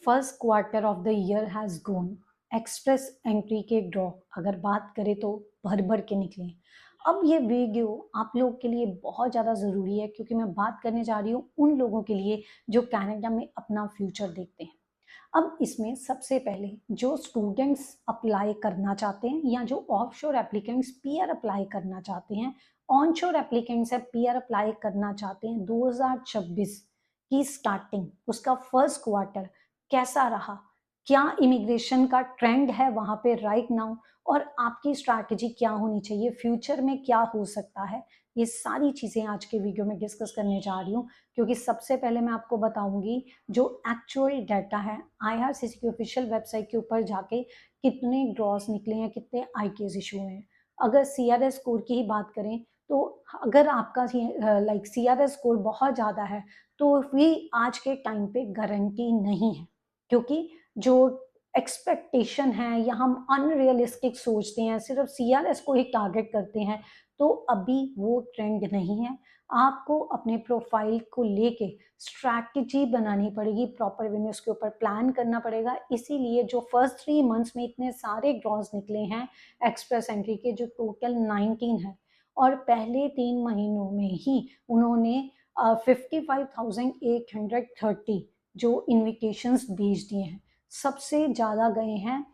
First quarter of the year has gone. Express entry के draw अगर बात करें तो भर भर के निकले। अब ये वीडियो आप लोगों के लिए बहुत ज़्यादा ज़रूरी है क्योंकि मैं बात करने जा रही हूँ उन लोगों के लिए जो कनाडा में अपना फ्यूचर देखते हैं। अब इसमें सबसे पहले जो स्टूडेंट्स अप्लाई करना चाहते हैं या जो ऑफशोर एप्लीकेंट्स पीआर अप्लाई करना चाहते हैं, ऑनशोर एप्लीकेंट्स है पीआर अप्लाई करना चाहते हैं, 2026 की स्टार्टिंग उसका फर्स्ट क्वार्टर कैसा रहा, क्या इमिग्रेशन का ट्रेंड है वहां पे राइट नाउ, और आपकी स्ट्रैटेजी क्या होनी चाहिए, फ्यूचर में क्या हो सकता है, ये सारी चीजें आज के वीडियो में डिस्कस करने जा रही हूँ। क्योंकि सबसे पहले मैं आपको बताऊंगी जो एक्चुअल डाटा है आईआरसीसी की ऑफिशियल वेबसाइट के ऊपर जाके कितने ड्रॉस निकले हैं, कितने आईकेस इशू हैं। अगर सीआरएस स्कोर की ही बात करें तो अगर आपका लाइक सीआरएस स्कोर बहुत ज़्यादा है तो भी आज के टाइम पे गारंटी नहीं है, क्योंकि जो एक्सपेक्टेशन है या हम अनरियलिस्टिक सोचते हैं, सिर्फ सीआरएस को ही टारगेट करते हैं, तो अभी वो ट्रेंड नहीं है। आपको अपने प्रोफाइल को लेके स्ट्रैटेजी बनानी पड़ेगी, प्रॉपर वे में उसके ऊपर प्लान करना पड़ेगा। इसीलिए जो फर्स्ट 3 मंथ्स में इतने सारे ड्रॉज निकले हैं एक्सप्रेस एंट्री के, जो टोटल 19 है, और पहले 3 महीनों में ही उन्होंने 55,830 जो इन्विटेशंस भेज दिए हैं। सबसे ज़्यादा गए हैं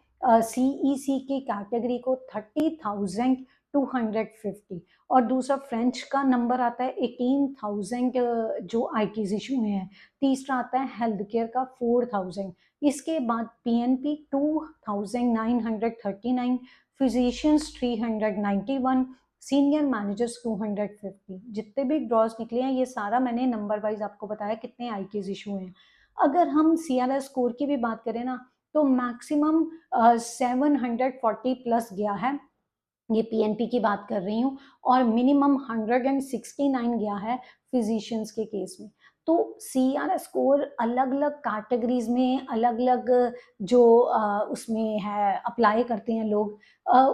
सीईसी की कैटेगरी को 30,250, और दूसरा फ्रेंच का नंबर आता है 18,000 जो आईटीज इशू में है। तीसरा आता है हेल्थ केयर का 4,000। इसके बाद पीएनपी 2,939, फिजिशियंस 391, सीनियर मैनेजर्स 250। जितने भी ड्रॉज निकले हैं ये सारा मैंने नंबर वाइज आपको बताया कितने आईकेस इशू हैं। अगर हम सीआरएस स्कोर की भी बात करें ना तो मैक्सिमम 740 प्लस गया है, ये पीएनपी की बात कर रही हूँ, और मिनिमम 169 गया है फिजिशियंस के केस में। तो सीआरएस स्कोर अलग अलग कैटेगरीज में अलग अलग जो उसमें है अप्लाई करते हैं लोग,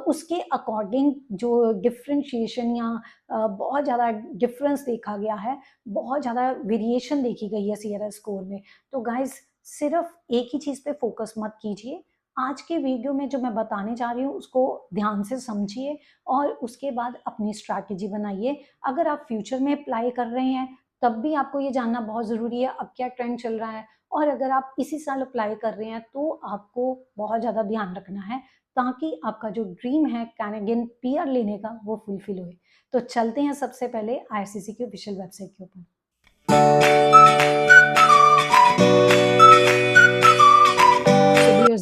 उसके अकॉर्डिंग जो डिफ्रेंशिएशन या बहुत ज़्यादा डिफरेंस देखा गया है, बहुत ज़्यादा वेरिएशन देखी गई है सीआरएस स्कोर में। तो गाइज सिर्फ एक ही चीज़ पे फोकस मत कीजिए, आज के वीडियो में जो मैं बताने जा रही हूँ उसको ध्यान से समझिए और उसके बाद अपनी स्ट्रैटेजी बनाइए। अगर आप फ्यूचर में अप्लाई कर रहे हैं तब भी आपको ये जानना बहुत ज़रूरी है अब क्या ट्रेंड चल रहा है, और अगर आप इसी साल अप्लाई कर रहे हैं तो आपको बहुत ज़्यादा ध्यान रखना है ताकि आपका जो ड्रीम है कैनेडियन पीआर लेने का वो फुलफिल हो। तो चलते हैं सबसे पहले आईआरसीसी की ऑफिशियल वेबसाइट के ऊपर।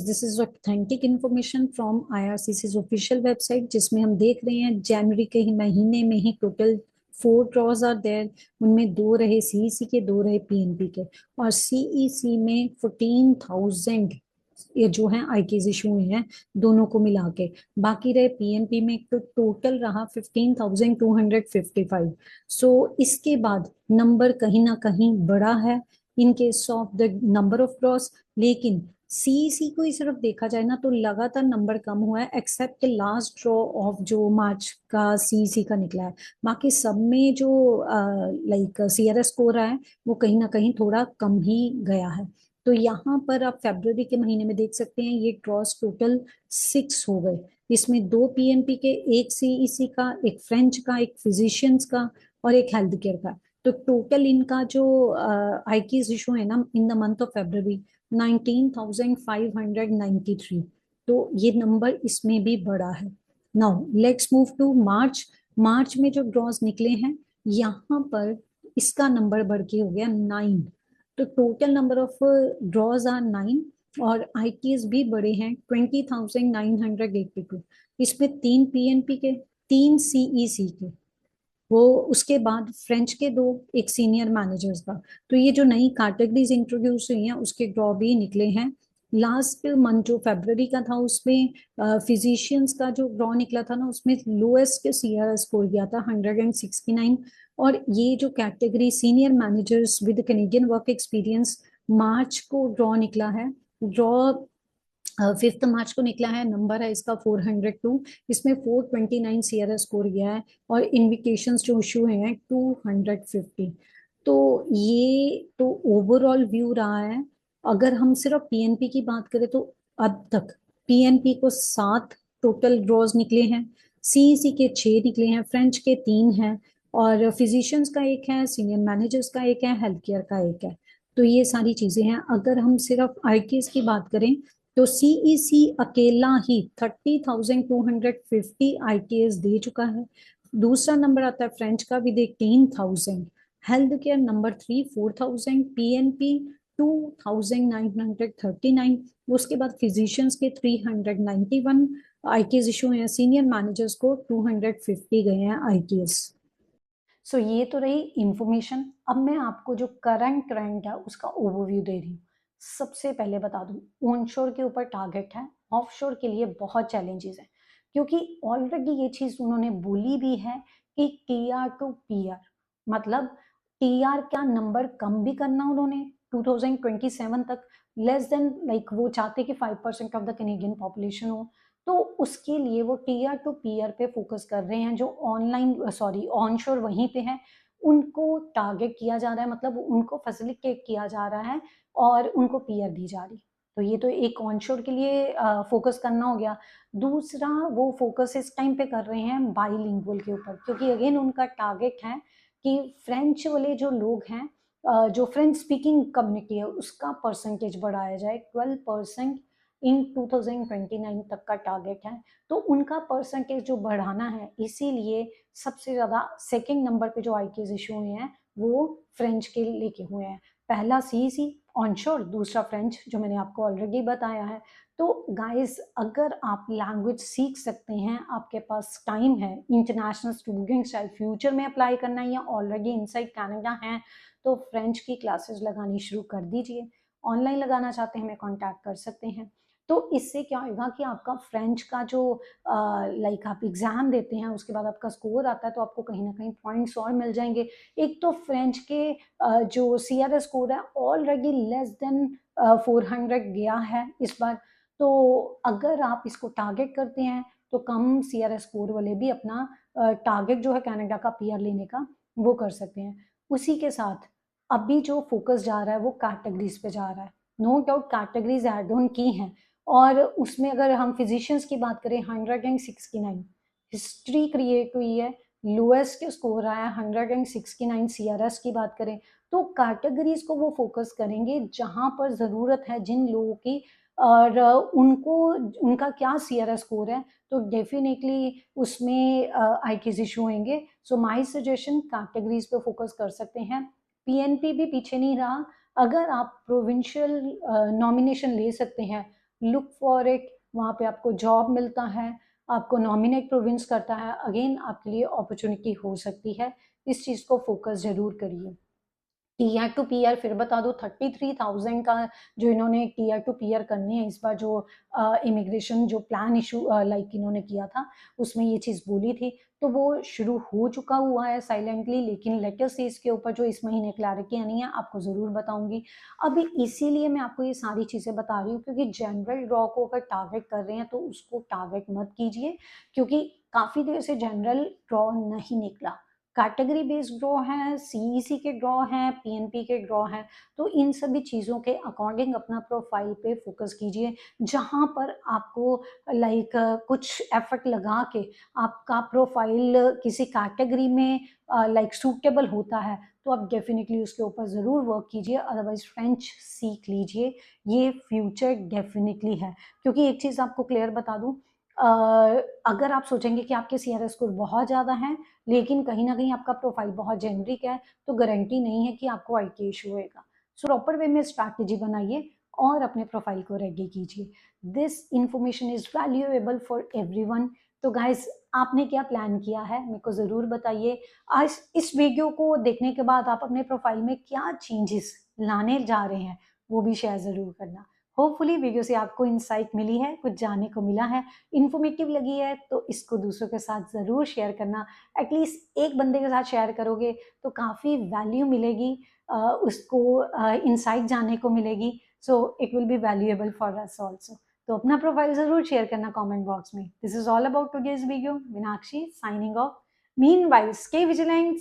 This is authentic information from IRCC official website, जिसमें हम देख रहे हैं जनवरी के ही महीने में ही टोटल 4 ड्रॉज आर देयर। उनमें 2 रहे सीईसी के, 2 रहे पीएनपी के, और सीईसी में 14,000 ये जो है आईकेस इशू हुए हैं दोनों को मिला के। बाकी रहे पीएनपी में तो टोटल रहा 15,255। सो इसके बाद नंबर कहीं ना कहीं बड़ा है in case of the number of draws, लेकिन सीईसी को ही सिर्फ देखा जाए ना तो लगातार नंबर कम हुआ है एक्सेप्ट लास्ट ड्रॉ ऑफ जो मार्च का सीईसी का निकला है। बाकी सब में जो लाइक सीआरएस स्कोर रहा है वो कहीं ना कहीं थोड़ा कम ही गया है। तो यहाँ पर आप फरवरी के महीने में देख सकते हैं ये ड्रॉस टोटल 6 हो गए। इसमें 2 पीएनपी के, एक सीईसी का, एक फ्रेंच का, एक फिजिशियंस का और एक हेल्थ केयर का। तो टोटल इनका जो आईकीज इशू है ना in the month of February 19,593। तो ये नंबर इसमें भी बड़ा है। नाउ लेट्स मूव टू मार्च। मार्च में जो ड्रॉज निकले हैं यहाँ पर इसका नंबर बढ़ के हो गया 9। तो total number of draws are 9 और आईटीज भी बड़े हैं 20,982। इसमें 3 पीएनपी के, 3 सीईसी के, वो उसके बाद फ्रेंच के 2, एक सीनियर मैनेजर्स का। तो ये जो नई कैटेगरीज इंट्रोड्यूस हुई हैं उसके ड्रॉ भी निकले हैं। लास्ट मंथ जो फरवरी का था उसमें फिजिशियंस का जो ड्रॉ निकला था ना उसमें लोएस्ट सीआर स्कोर गया था 169। और ये जो category senior managers with Canadian work experience March को ड्रॉ निकला है। ड्रॉ 5 मार्च को निकला है, नंबर है इसका 402। इसमें 429 सीआरएस स्कोर गया है और इन्विटेशंस जो इशू हैं 250। तो ये तो ओवरऑल व्यू रहा है अगर हम सिर्फ पीएनपी की बात करें तो अब तक पीएनपी को 7 टोटल ड्रॉज निकले हैं, सीईसी के 6 निकले हैं, फ्रेंच के 3 हैं, और फिजिशियंस का एक है, सीनियर मैनेजर्स का एक है, हेल्थ केयर का एक है। तो ये सारी चीजें हैं। अगर हम सिर्फ आईटीएस की बात करें तो सीईसी अकेला ही 30,250 आईटीएस दे चुका है। दूसरा नंबर आता है फ्रेंच का भी, देख 10,000। Health care number 3 4,000, PNP 2,939। उसके बाद फिजिशियंस के 391 आईटीएस इशू हैं, सीनियर मैनेजर्स को 250 गए हैं आईटीएस। सो ये तो रही इंफॉर्मेशन। अब मैं आपको जो करंट ट्रेंड है उसका ओवरव्यू दे रही हूँ। सबसे पहले बता दूं, ऑनशोर के ऊपर टारगेट है, ऑफशोर के लिए बहुत चैलेंजेस हैं, क्योंकि ऑलरेडी ये चीज उन्होंने बोली भी है कि टीआर टू पीआर, मतलब टीआर का नंबर कम भी करना उन्होंने 2027 तक, लेस देन लाइक वो चाहते कि 5% ऑफ द कैनेडियन पॉपुलेशन हो। तो उसके लिए वो टीआर टू पीआर पे फोकस कर रहे हैं। जो ऑनलाइन सॉरी ऑनशोर वहीं पे है, उनको टारगेट किया जा रहा है, मतलब उनको फैसिलिटेट किया जा रहा है और उनको पीआर दी जा रही। तो ये तो एक ऑनशोर के लिए फोकस करना हो गया। दूसरा, वो फोकस इस टाइम पे कर रहे हैं बाईलिंगुअल के ऊपर, क्योंकि अगेन उनका टारगेट है कि फ्रेंच वाले जो लोग हैं, जो फ्रेंच स्पीकिंग कम्युनिटी है, उसका परसेंटेज बढ़ाया जाए। 12% इन 2029 तक का टारगेट है। तो उनका परसेंटेज जो बढ़ाना है, इसीलिए सबसे ज्यादा सेकंड नंबर पे जो आईटीएस इशू हुए हैं वो फ्रेंच के लेके हुए हैं। पहला सीईसी ऑनशोर, दूसरा फ्रेंच, जो मैंने आपको ऑलरेडी बताया है। तो गाइस, अगर आप लैंग्वेज सीख सकते हैं, आपके पास टाइम है, इंटरनेशनल स्टूडेंट्स चाहे फ्यूचर में अप्लाई करना है या ऑलरेडी इनसाइड कनाडा हैं, तो फ्रेंच की क्लासेस लगानी शुरू कर दीजिए। ऑनलाइन लगाना चाहते हैं, हमें कांटेक्ट कर सकते हैं। तो इससे क्या होगा कि आपका फ्रेंच का जो लाइक आप एग्जाम देते हैं, उसके बाद आपका स्कोर आता है, तो आपको कहीं ना कहीं पॉइंट्स और मिल जाएंगे। एक तो फ्रेंच के जो सीआरएस स्कोर है ऑलरेडी लेस देन 400 गया है इस बार। तो अगर आप इसको टारगेट करते हैं तो कम सीआरएस स्कोर वाले भी अपना टारगेट जो है कनाडा का पीआर लेने का, वो कर सकते हैं। उसी के साथ अभी जो फोकस जा रहा है वो कैटेगरीज पे जा रहा है। No doubt categories add on की हैं, और उसमें अगर हम फिजिशियंस की बात करें 169 हिस्ट्री क्रिएट हुई है, लोएस्ट स्कोर आया 169 सीआरएस की बात करें। तो कैटेगरीज को वो फोकस करेंगे जहां पर जरूरत है जिन लोगों की, और उनको उनका क्या सीआरएस स्कोर है, तो डेफिनेटली उसमें आईटीज इशू होंगे। सो माय सजेशन, कैटेगरीज पे फोकस कर सकते हैं। पीएनपी भी पीछे नहीं रहा। अगर आप प्रोविंशियल नॉमिनेशन ले सकते हैं, लुक फॉर इट, वहाँ पे आपको जॉब मिलता है, आपको नॉमिनेट प्रोविंस करता है, अगेन आपके लिए अपॉर्चुनिटी हो सकती है। इस चीज़ को फोकस जरूर करिए। टीआर टू पीआर फिर बता दो, 33,000 का जो इन्होंने टीआर टू पीआर करने हैं इस बार, जो इमिग्रेशन जो प्लान इशू लाइक इन्होंने किया था, उसमें ये चीज़ बोली थी। तो वो शुरू हो चुका हुआ है साइलेंटली, लेकिन लेटेस्ट इसके ऊपर जो इस महीने क्लैरिटी आनी है आपको ज़रूर बताऊंगी। अभी इसीलिए मैं आपको ये सारी चीज़ें बता रही हूँ, क्योंकि जनरल ड्रॉ को अगर टारगेट कर रहे हैं तो उसको टारगेट मत कीजिए, क्योंकि काफ़ी देर से जनरल ड्रॉ नहीं निकला। कैटेगरी बेस्ड ड्रॉ है, सीईसी के ड्रॉ हैं, पीएनपी के ड्रॉ हैं। तो इन सभी चीज़ों के अकॉर्डिंग अपना प्रोफाइल पे फोकस कीजिए, जहां पर आपको लाइक कुछ एफर्ट लगा के आपका प्रोफाइल किसी कैटेगरी में लाइक सूटेबल होता है, तो आप डेफिनेटली उसके ऊपर ज़रूर वर्क कीजिए। अदरवाइज फ्रेंच सीख लीजिए, ये फ्यूचर डेफिनेटली है। क्योंकि एक चीज़ आपको क्लियर बता दूं, अगर आप सोचेंगे कि आपके सीआरएस स्कोर बहुत ज़्यादा हैं, लेकिन कहीं ना कहीं आपका प्रोफाइल बहुत जेनरिक है, तो गारंटी नहीं है कि आपको आईटी इशू होएगा। सो प्रॉपर वे में स्ट्रैटेजी बनाइए और अपने प्रोफाइल को रेडी कीजिए। This information is valuable for everyone. तो गाइस, आपने क्या प्लान किया है मेरे को ज़रूर बताइए। आज इस वीडियो को देखने के बाद आप अपने प्रोफाइल में क्या चेंजेस लाने जा रहे हैं, वो भी शेयर ज़रूर करना। होपफुली वीडियो से आपको इंसाइट मिली है, कुछ जानने को मिला है, इन्फॉर्मेटिव लगी है, तो इसको दूसरों के साथ ज़रूर शेयर करना। एटलीस्ट एक बंदे के साथ शेयर करोगे तो काफ़ी वैल्यू मिलेगी, उसको इंसाइट जानने को मिलेगी। So it will be valuable for us also. तो अपना प्रोफाइल ज़रूर शेयर करना कमेंट बॉक्स में। This is all about today's video. Meenakshi signing off. Meanwhile stay vigilant.